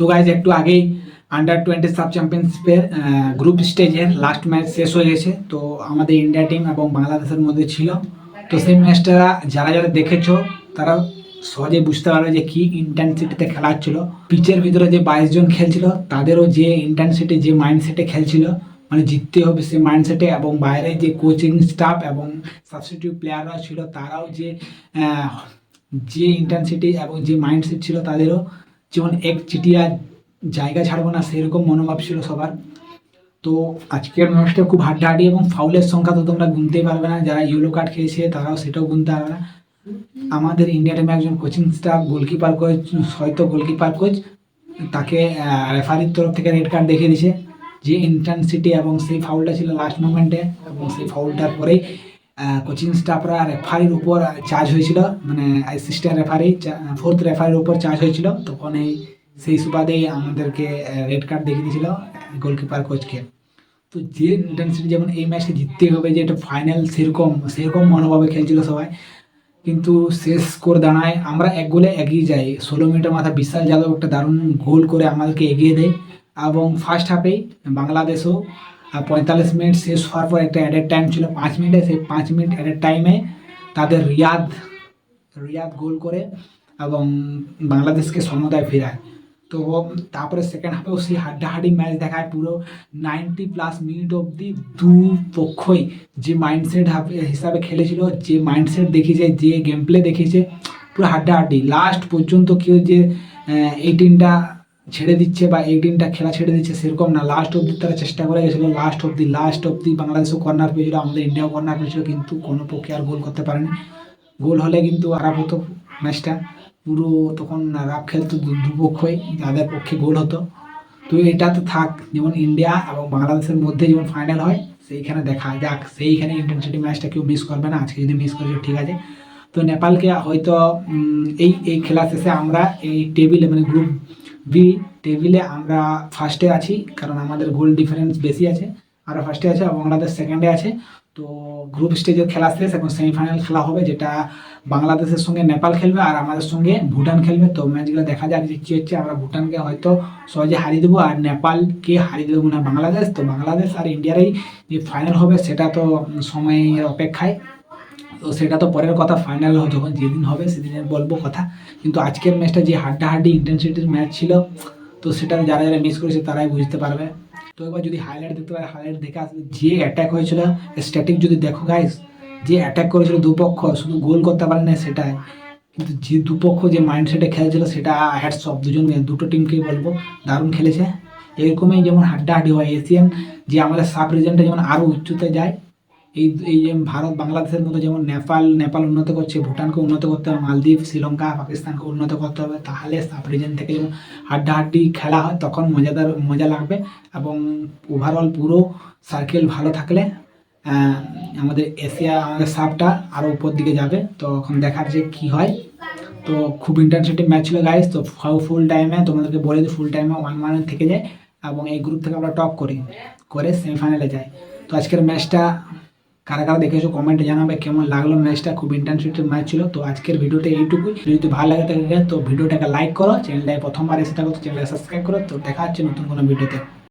তো গাইজ একটু আগেই আন্ডার 20 সাব চ্যাম্পিয়নশিপের গ্রুপ স্টেজের লাস্ট ম্যাচ শেষ হয়ে গেছে। তো আমাদের ইন্ডিয়া টিম এবং বাংলাদেশের মধ্যে ছিল। তো সেই ম্যাচটা যারা যারা দেখেছো তারা সহজে বুঝতে পারবে যে কি ইন্টেন্সিটিতে খেলা হচ্ছিল। পিচের ভিতরে যে 22 জন খেলছিল তাদেরও যে ইন্টেন্সিটি, যে মাইন্ডসেটে খেলছিল, মানে জিততে হবে সেই মাইন্ডসেটে, এবং বাইরে যে কোচিং স্টাফ এবং সাবস্টিটিউট প্লেয়াররা ছিল তারাও যে ইন্টেন্সিটি এবং যে মাইন্ডসেট ছিল তাদেরও, যেমন এক চিটিয়া জায়গা ছাড়বো না সেরকম মনোভাব ছিল সবার। তো আজকের ম্যাচটা খুব হাড্ডাহাড্ডি, এবং ফাউলের সংখ্যা তো তোমরা গুনতেই পারবে না, যারা ইয়েলো কার্ড খেয়েছে তারাও সেটাও গুনতে পারবে না। আমাদের ইন্ডিয়া টিমে একজন কোচিং স্টাফ গোলকিপার কোচ, হয়তো গোলকিপার কোচ তাকে রেফারির তরফ থেকে রেড কার্ড দেখিয়ে দিয়েছে, যে ইন্টেন্সিটি এবং সেই ফাউলটা ছিল লাস্ট মোমেন্টে, এবং সেই ফাউলটার পরেই কোচিং স্টাফরা রেফারির উপর চার্জ হয়েছিল, মানে অ্যাসিস্ট্যান্ট রেফারি, ফোর্থ রেফারির উপর চার্জ হয়েছিল। তখন সেই সুবাদেই আমাদেরকে রেড কার্ড দেখিয়ে দিয়েছিল গোলকিপার কোচকে। তো যে ইন্টেন্সিটি, যেমন এই ম্যাচে জিততে হবে, যে এটা ফাইনাল, সেরকম মনোভাবে খেলছিল সবাই। কিন্তু শেষ স্কোর দাঁড়ায় আমরা 1 গোলে এগিয়ে যাই। 16 মিনিটের মাথায় বিশাল যাদব একটা দারুণ গোল করে আমাদেরকে এগিয়ে দেয়। এবং ফার্স্ট হাফেই বাংলাদেশও 45 মিনিট শেষ হওয়ার পর একটা অ্যাডেড টাইম ছিল 5 মিনিটে, সেই 5 মিনিট অ্যাডেড টাইমে তাদের রিয়াদ গোল করে এবং বাংলাদেশকে সমতায় ফেরায়। তো তারপরে সেকেন্ড হাফেও সেই হাড্ডাহাড্ডি ম্যাচ দেখায়, পুরো 90+ মিনিট অবধি দু পক্ষই যে মাইন্ডসেট হিসাবে খেলেছিল, যে মাইন্ডসেট দেখিয়েছে, যে গেম প্লে দেখিয়েছে, পুরো হাড্ডাহাড্ডি লাস্ট পর্যন্ত। কেউ যে এই টিমটা ছেড়ে দিচ্ছে বা এই টিমটা খেলা ছেড়ে দিচ্ছে সেরকম না, লাস্ট অবধি তারা চেষ্টা করে গেছিলো। লাস্ট অবধি বাংলাদেশও কর্নার পেয়েছিল, আমাদের ইন্ডিয়াও কর্নার পেয়েছিল, কিন্তু কোনো পক্ষে আর গোল করতে পারেনি। গোল হলে কিন্তু খারাপ হতো ম্যাচটা, পুরো তখন রাফ খেলতো দুপক্ষই, যাদের পক্ষে গোল হতো। তো এটা তো থাক, যেমন ইন্ডিয়া এবং বাংলাদেশের মধ্যে যেমন ফাইনাল হয় সেইখানে দেখা যাক, সেইখানে ইন্টেন্সিটি ম্যাচটা কেউ মিস করবে না। আজকে যদি মিস করেছো ঠিক আছে। তো নেপালকে হয়তো এই খেলা শেষে আমরা এই টেবিলে, মানে গ্রুপ বি টেবিলে আমরা ফার্স্টে আছি, কারণ আমাদের গোল ডিফারেন্স বেশি আছে। আমরা ফার্স্টে আছে এবং বাংলাদেশ সেকেন্ডে আছে। তো গ্রুপ স্টেজের খেলা শেষ, এবং সেমিফাইনাল খেলা হবে, যেটা বাংলাদেশের সঙ্গে নেপাল খেলবে আর আমাদের সঙ্গে ভুটান খেলবে। তো ম্যাচগুলো দেখা যাক যে কী হচ্ছে। আমরা ভুটানকে হয়তো সহজে হারিয়ে দেবো, আর নেপালকে হারিয়ে দেবো না বাংলাদেশ। তো বাংলাদেশ আর ইন্ডিয়ারই যে ফাইনাল হবে সেটা তো সময়ের অপেক্ষায়, তো সেটা তো পরের কথা। ফাইনাল যখন যেদিন হবে সেদিনের বলবো কথা। কিন্তু আজকের ম্যাচটা যে হাড্ডাহাড্ডি ইন্টেন্সিটির ম্যাচ ছিল, তো সেটা যারা যারা মিস করেছে তারাই বুঝতে পারবে। তো এবার যদি হাইলাইট দেখতে পারে, হাইলাইট দেখে আসবে যে অ্যাটাক হয়েছিল, স্ট্যাটিক যদি দেখো গাইস, যে অ্যাটাক করেছিল দুপক্ষ, শুধু গোল করতে পারে না সেটাই, কিন্তু যে দুপক্ষ যে মাইন্ডসেটে খেলেছিল সেটা হ্যাটস অফ, দুটো টিমকেই বলবো দারুণ খেলেছে। এরকমই যেমন হাড্ডাহাড্ডি হয়, এশিয়ান যে আমাদের সাব রিজনটা যেমন আরও উচ্চতে যায়, এই যে ভারত বাংলাদেশের মতো যেমন নেপাল উন্নত করছে, ভুটানকে উন্নত করতে হবে, মালদ্বীপ, শ্রীলঙ্কা, পাকিস্তানকে উন্নত করতে হবে, তাহলে সাব রিজন থেকে যেমন হাড্ডাহাড্ডি খেলা হয় তখন মজা লাগবে। এবং ওভারঅল পুরো সার্কেল ভালো থাকলে আমাদের আমাদের সাবটা আরও উপর দিকে যাবে। তো এখন দেখার যে কী হয়। তো খুব ইন্টারেস্টিং ম্যাচ ছিল গাইস। তো ফুল টাইমে তোমাদেরকে বলে দিই, ফুল টাইমে 1-1 থেকে যায়, এবং এই গ্রুপ থেকে আমরা টপ করে সেমিফাইনালে যাই। তো আজকের ম্যাচটা কারা কারা দেখেছো কমেন্টে জানাবে কেমন লাগলো ম্যাচটা। খুব ইন্টেন্সিটি ম্যাচ ছিল। তো আজকের ভিডিওটা এইটুকুই। যদি ভালো লাগে থাকে তো ভিডিওটাকে লাইক করো, চ্যানেলটায় প্রথমবার এসে থাকো তো চ্যানেলটা সাবস্ক্রাইব করো। তো দেখা হচ্ছে নতুন কোনো ভিডিওতে।